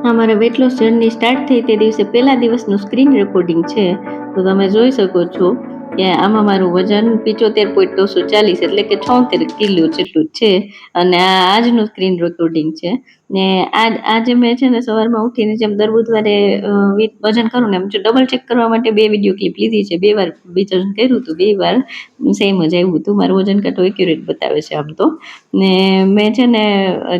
અમારે weight loss journey start થઈ તે દિવસે પહેલા દિવસનું સ્ક્રીન રેકોર્ડિંગ છે. તો તમે જોઈ શકો છો કે આમાં મારું વજન 75.240 એટલે કે 76 કિલો જેટલું છે. અને આ આજનું સ્ક્રીન રેકોર્ડિંગ છે. ને આજે મેં છે ને સવારમાં ઉઠીને જેમ દર બુધવારે વજન કરું ને એમ ડબલ ચેક કરવા માટે 2 વિડીયો ક્લિપ લીધી છે. 2 વાર વજન કર્યું હતું, 2 વાર સેમ જ આવ્યું હતું. મારું વજન કાંટો એક્યુરેટ બતાવે છે આમ તો. ને મેં છે ને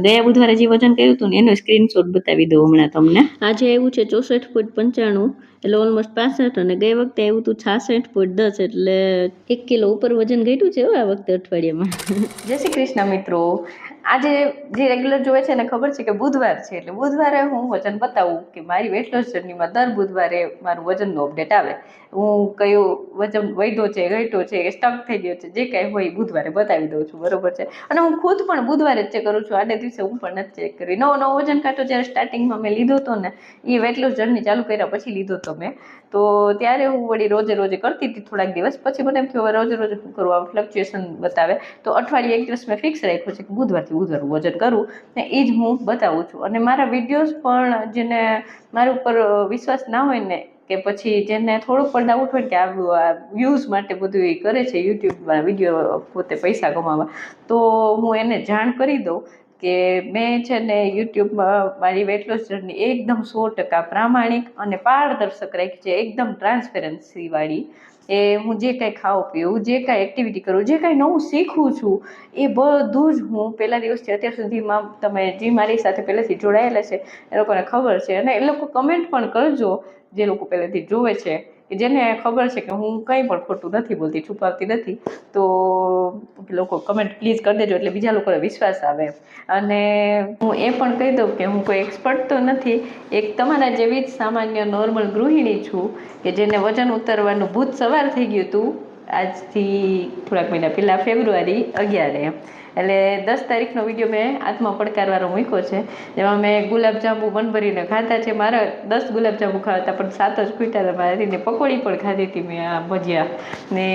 ગયા બુધવારે જે વજન કર્યું હતું ને એનો સ્ક્રીનશોટ બતાવી દઉં હમણાં તમને. આજે આવ્યું છે 64.95 એટલે ઓલમોસ્ટ 65, અને ગઈ વખતે આવ્યું હતું 66.10 એટલે 1 કિલો ઉપર વજન ઘટ્યું છે આ વખતે અઠવાડિયામાં. જય શ્રી કૃષ્ણ મિત્રો. આજે જે રેગ્યુલર જોવે છે એને ખબર છે કે બુધવાર છે એટલે બુધવારે હું વજન બતાવું કે મારી વેટ લોસ જર્નીમાં દર બુધવારે મારું વજનનું અપડેટ આવે. હું કયું વજન વધ્યો છે, ઘટ્યો છે કે સ્ટક થઈ ગયો છે, જે કાંઈ હોય બુધવારે બતાવી દઉં છું, બરોબર છે. અને હું ખુદ પણ બુધવારે જ ચેક કરું છું. આડે દિવસે હું પણ નથી ચેક કરી. નવો વજન કાંટો જ્યારે સ્ટાર્ટિંગમાં મેં લીધો હતો ને, એ વેટ લોસ જર્ની ચાલુ કર્યા પછી લીધો હતો મેં. તો ત્યારે હું વળી રોજે કરતી હતી થોડાક દિવસ, પછી મને એમ થયું હવે રોજે શું કરવું, આ ફ્લક્ચ્યુએશન બતાવે. તો અઠવાડિયે એક દિવસ મેં ફિક્સ રાખ્યો છે કે બુધવારથી બુધવારનું વજન કરું ને એ જ હું બતાવું છું. અને મારા વિડીયોઝ પણ જેને મારા ઉપર વિશ્વાસ ના હોય ને, કે પછી જેને થોડુંક પણ ડાઉટ હોય કે આ વ્યૂઝ માટે બધું એ કરે છે યુટ્યુબમાં વિડીયો પોતે પૈસા કમાવા, તો હું એને જાણ કરી દઉં કે મેં છે ને યુટ્યુબમાં મારી વેટ લોસ જર્ની એકદમ 100% પ્રામાણિક અને પારદર્શક રાખી છે, એકદમ ટ્રાન્સપેરન્સી વાળી. એ હું જે કાંઈ ખાઉં પીવું, જે કાંઈ એક્ટિવિટી કરું, જે કાંઈ નવું શીખું છું, એ બધું જ હું પહેલા દિવસથી અત્યાર સુધીમાં તમે જે મારી સાથે પહેલેથી જોડાયેલા છે એ લોકોને ખબર છે. અને એ લોકો કમેન્ટ પણ કરજો, જે લોકો પહેલેથી જોવે છે, કે જેને ખબર છે કે હું કંઈ પણ ખોટું નથી બોલતી, છુપાવતી નથી, તો લોકો કમેન્ટ પ્લીઝ કરી દેજો એટલે બીજા લોકોને વિશ્વાસ આવે. અને હું એ પણ કહી દઉં કે હું કોઈ એક્સપર્ટ તો નથી, એક તમારા જેવી જ સામાન્ય નોર્મલ ગૃહિણી છું કે જેને વજન ઉતારવાનું ભૂત સવાર થઈ ગયું હતું આજથી થોડાક મહિના પહેલાં, ફેબ્રુઆરી 11 એટલે 10 તારીખનો વિડીયો મેં આત્મા પડકારવાળો મૂક્યો છે, જેમાં મેં ગુલાબજાંબુ મન ભરીને ખાતા છે. મારા 10 ગુલાબજાંબુ ખાતા પણ 7 જ ખૂટ્યા હતા મારાથી. ને પકોડી પણ ખાધી હતી મેં, આ ભજીયા. ને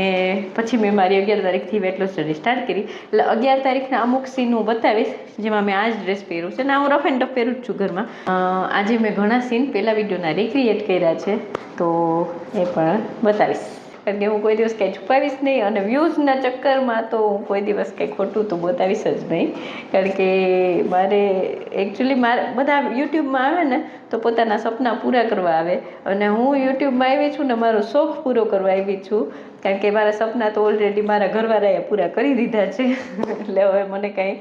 પછી મેં મારી 11 તારીખથી વેટ લોસ જર્ની સ્ટાર્ટ કરી. એટલે 11 તારીખના અમુક સીન હું બતાવીશ, જેમાં મેં આ જ ડ્રેસ પહેર્યું છે ને હું રફ એન્ડ ટફ પહેરું જ છું ઘરમાં. આજે મેં ઘણા સીન પહેલાં વિડીયોના રિક્રિએટ કર્યા છે, તો એ પણ બતાવીશ. કારણ કે હું કોઈ દિવસ કંઈ છુપાવીશ નહીં, અને વ્યૂઝના ચક્કરમાં તો હું કોઈ દિવસ કંઈ ખોટું તો બતાવીશ જ નહીં. કારણ કે મારે એકચ્યુઅલી બધા યુટ્યુબમાં આવે ને તો પોતાના સપના પૂરા કરવા આવે, અને હું યુટ્યુબમાં આવી છું ને મારો શોખ પૂરો કરવા આવી છું. કારણ કે મારા સપના તો ઓલરેડી મારા ઘરવાળાએ પૂરા કરી દીધા છે. એટલે હવે મને કાંઈ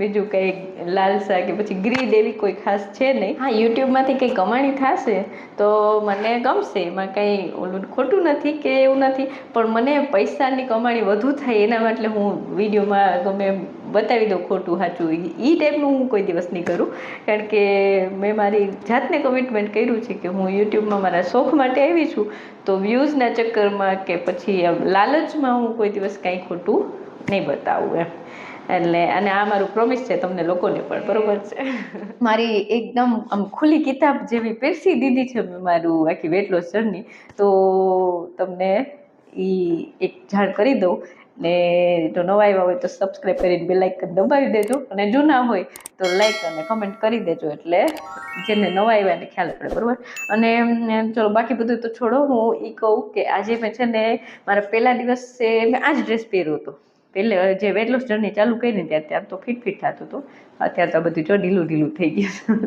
બીજું કંઈ લાલસા કે પછી ગ્રીડ એવી કોઈ ખાસ છે નહીં. હા, યુટ્યુબમાંથી કંઈ કમાણી થશે તો મને ગમશે, એમાં કંઈ ઓલું ખોટું નથી કે એવું નથી, પણ મને પૈસાની કમાણી વધુ થાય એના માટે હું વિડીયોમાં ગમે એમ બતાવી દઉં ખોટું સાચું, એ ટાઈપનું હું કોઈ દિવસ નહીં કરું. કારણ કે મેં મારી જાતને કમિટમેન્ટ કર્યું છે કે હું યુટ્યુબમાં મારા શોખ માટે આવી છું, તો વ્યૂઝના ચક્કરમાં કે પછી લાલચમાં હું કોઈ દિવસ કાંઈ ખોટું નહીં બતાવું એમ. એટલે અને આ મારું પ્રોમિસ છે તમને લોકોને પણ, બરોબર છે. મારી એકદમ આમ ખુલ્લી કિતાબ જેવી પીરસી દીધી છે મેં મારું આખી વેટ લોસ જર્ની. તો તમને એ એક જાણ કરી દઉં. ને જો નવા આવ્યા હોય તો સબસ્ક્રાઈબ કરીને બેલ આઇકન દબાવી દેજો, અને જૂના હોય તો લાઈક અને કમેન્ટ કરી દેજો, એટલે જેને નવા આવ્યા એને ખ્યાલ પડે, બરાબર. અને ચલો બાકી બધું તો છોડો, હું એ કહું કે આજે મેં છે ને મારા પહેલા દિવસે મેં આ જ ડ્રેસ પહેર્યો હતો. પહેલે જે વેટ લોસ જર્ની ચાલુ કરી ને ત્યારે તો ફિટ થતું હતું, અત્યારે તો બધું જો ઢીલું થઈ ગયું.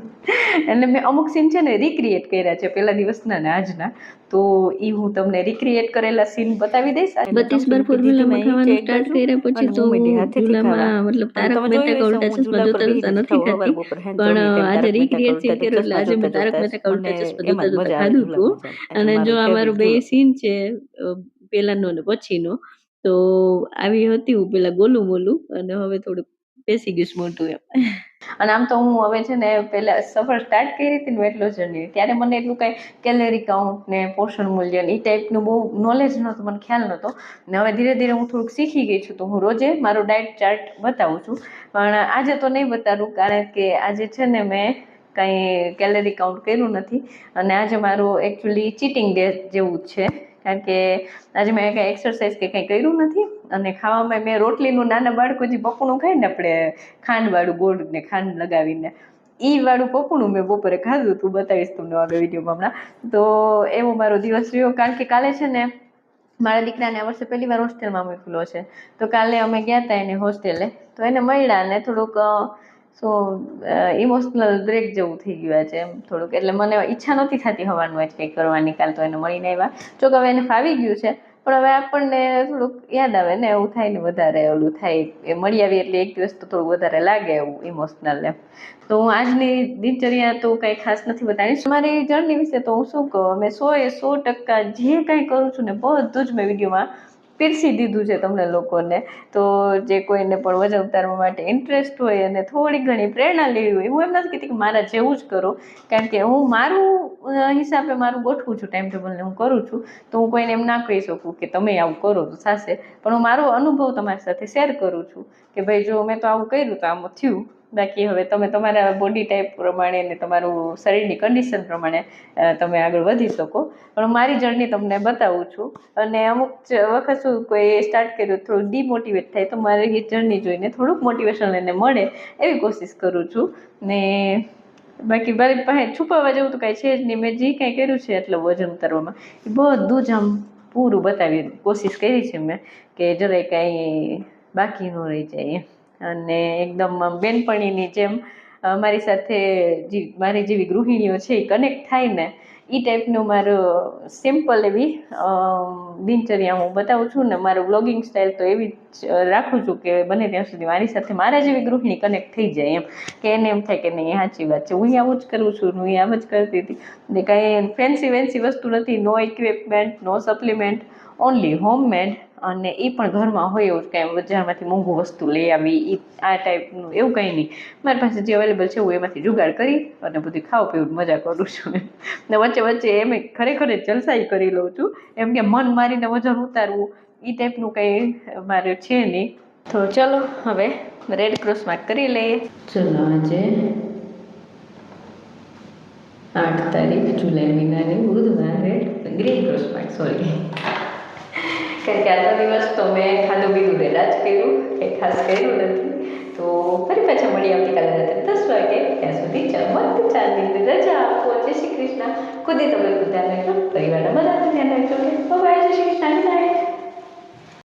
એટલે મેં અમુક સીન છે ને રિક્રિએટ કર્યા છે પહેલા દિવસના ને આજના, તો એ હું તમને રિક્રિએટ કરેલા સીન બતાવી દઈશ. 32 બાર ફોર્મ્યુલામાં ખાવાનું સ્ટાર્ટ કર્યા પછી તો ઝૂલામાં મતલબ તારક મહેતા કા ઉલ્ટા ચશ્મા જોતા નથી ખાતી, પણ આજે રિક્રિએટ સીન કર્યો એટલે આજે મેં તારક મહેતા કા ઉલ્ટા ચશ્મા જોતા ખાધું હતું. અને જો આ મારું બે સીન છે પેલાનો ને પછીનો, તો આવી હતી હું પેલા ગોલું મોલું, અને હવે થોડુંક બેસી ગયું મોટું એમ. અને આમ તો હું હવે છે ને પહેલા સફર સ્ટાર્ટ કરી હતી ને વેટ લોસ જર્ની, ત્યારે મને એટલું કાંઈ કેલેરી કાઉન્ટ ને પોષણ મૂલ્ય એ ટાઈપનું બહુ નોલેજ નહોતું, મને ખ્યાલ નહોતો. ને હવે ધીરે ધીરે હું થોડુંક શીખી ગઈ છું, તો હું રોજે મારો ડાયટ ચાર્ટ બતાવું છું. પણ આજે તો નહીં બતાવું, કારણ કે આજે છે ને મેં કંઈ કેલેરી કાઉન્ટ કર્યું નથી, અને આજે મારું એકચ્યુઅલી ચીટિંગ ડે જેવું જ છે. કારણ કે આજે મેં કંઈ એક્સરસાઇઝ કે કંઈ કર્યું નથી, અને ખાવામાં મેં રોટલીનું, નાના બાળકો જે બપોરનું ખાય ને આપણે ખાંડવાળું ગોળ ને ખાંડ લગાવીને, ઈ વાળું પપડું મેં બપોરે ખાધું હતું, બતાવીશ તમને આગળ વિડીયોમાં હમણાં. તો એવો મારો દિવસ રહ્યો, કારણ કે કાલે છે ને મારા દીકરાને આ વર્ષે પહેલી વાર હોસ્ટેલમાં મોકલો છે. તો કાલે અમે ગયા હતા એને હોસ્ટેલે, તો એને મળ્યા ને થોડુંક ઇમોશનલ બ્રેક જેવું થઈ ગયું છે એમ થોડુંક. એટલે મને ઈચ્છા નહોતી થતી હવાનું જ કંઈક કરવાની. કાલ તો એને મળીને આવ્યા, જો કે હવે એને ફાવી ગયું છે, પણ હવે આપણને થોડુંક યાદ આવે ને, એવું થાય ને, વધારે ઓલું થાય. એ મળી આવી એટલે એક દિવસ તો થોડું વધારે લાગે એવું ઇમોશનલ એમ. તો હું આજની દિનચર્યા તો કંઈ ખાસ નથી બતાવીશ. મારી જર્ની વિશે તો હું શું કહું, અમે 100% જે કાંઈ કરું છું ને બધું જ મેં વિડીયોમાં પીરસી દીધું છે તમને લોકોને. તો જે કોઈને પણ વજન ઉતારવા માટે ઇન્ટરેસ્ટ હોય અને થોડી ઘણી પ્રેરણા લેવી હોય, હું એમ નથી કહેતી કે મારા જેવું જ કરો, કારણ કે હું મારું હિસાબે મારું ગોઠવું છું ટાઈમ ટેબલને હું કરું છું. તો હું કોઈને એમ ના કહી શકું કે તમે આવું કરો તો થશે, પણ હું મારો અનુભવ તમારી સાથે શેર કરું છું કે ભાઈ જો મેં તો આવું કર્યું તો આમ થયું. બાકી હવે તમે તમારા બોડી ટાઈપ પ્રમાણે ને તમારું શરીરની કન્ડિશન પ્રમાણે તમે આગળ વધી શકો, પણ મારી જર્ની તમને બતાવું છું. અને અમુક વખત શું કોઈ સ્ટાર્ટ કર્યું થોડું ડિમોટિવેટ થાય, તો મારી જર્ની જોઈને થોડુંક મોટિવેશન એને મળે એવી કોશિશ કરું છું. ને બાકી મારી પાસે છુપાવવા જેવું તો કાંઈ છે જ નહીં. મેં જે કાંઈ કર્યું છે એટલે વજન ઉતારવામાં એ બધું જ આમ પૂરું બતાવી કોશિશ કરી છે મેં, કે જરાય કાંઈ બાકી ન રહી જાય એમ. અને એકદમ બેનપણીની જેમ મારી સાથે મારી જેવી ગૃહિણીઓ છે એ કનેક્ટ થાય ને, એ ટાઈપનું મારું સિમ્પલ એવી દિનચર્યા હું બતાવું છું. ને મારું વ્લોગિંગ સ્ટાઇલ તો એવી જ રાખું છું કે બને ત્યાં સુધી મારી સાથે મારા જેવી ગૃહિણી કનેક્ટ થઈ જાય એમ, કે એને એમ થાય કે નહીં સાચી વાત છે, હું આવું જ કરું છું, હું આમ જ કરતી હતી. ને કાંઈ ફેન્સી વસ્તુ નથી, નો ઇક્વિપમેન્ટ, નો સપ્લિમેન્ટ, ઓનલી હોમમેડ. અને એ પણ ઘરમાં હોય એવું જ, કાંઈ બજારમાંથી મોંઘું વસ્તુ લઈ આવી એ આ ટાઈપનું એવું કંઈ નહીં. મારી પાસે જે અવેલેબલ છે હું એમાંથી જુગાડ કરી અને બધી ખાવ પીવું મજા કરું છું. ને વચ્ચે વચ્ચે એમ ખરેખર જલસાઈ કરી લઉં છું, એમ કે મન મારીને વજન ઉતારવું એ ટાઈપનું કંઈ મારે છે નહીં. તો ચલો હવે રેડ ક્રોસ માર્ક કરી લઈએ. ચલો આજે 8 તારીખ જુલાઈ મહિનાની બુધવારે ગ્રીન ક્રોસ માર્ક, સોરી, કારણ કે આજનો દિવસ તો મેં ખાધું પીધું રેડા જ કર્યું, કંઈ ખાસ કર્યું નથી. તો ફરી પાછા મળી આવતીકાલે રાત્રે 10 વાગે. ત્યાં સુધી મસ્ત 4 દિન રજા આપો. જય શ્રી કૃષ્ણ. ખુદે તમે ધ્યાન રાખજો, પરિવારના બધાનું ધ્યાન રાખજો. બાય, જય શ્રી કૃષ્ણ.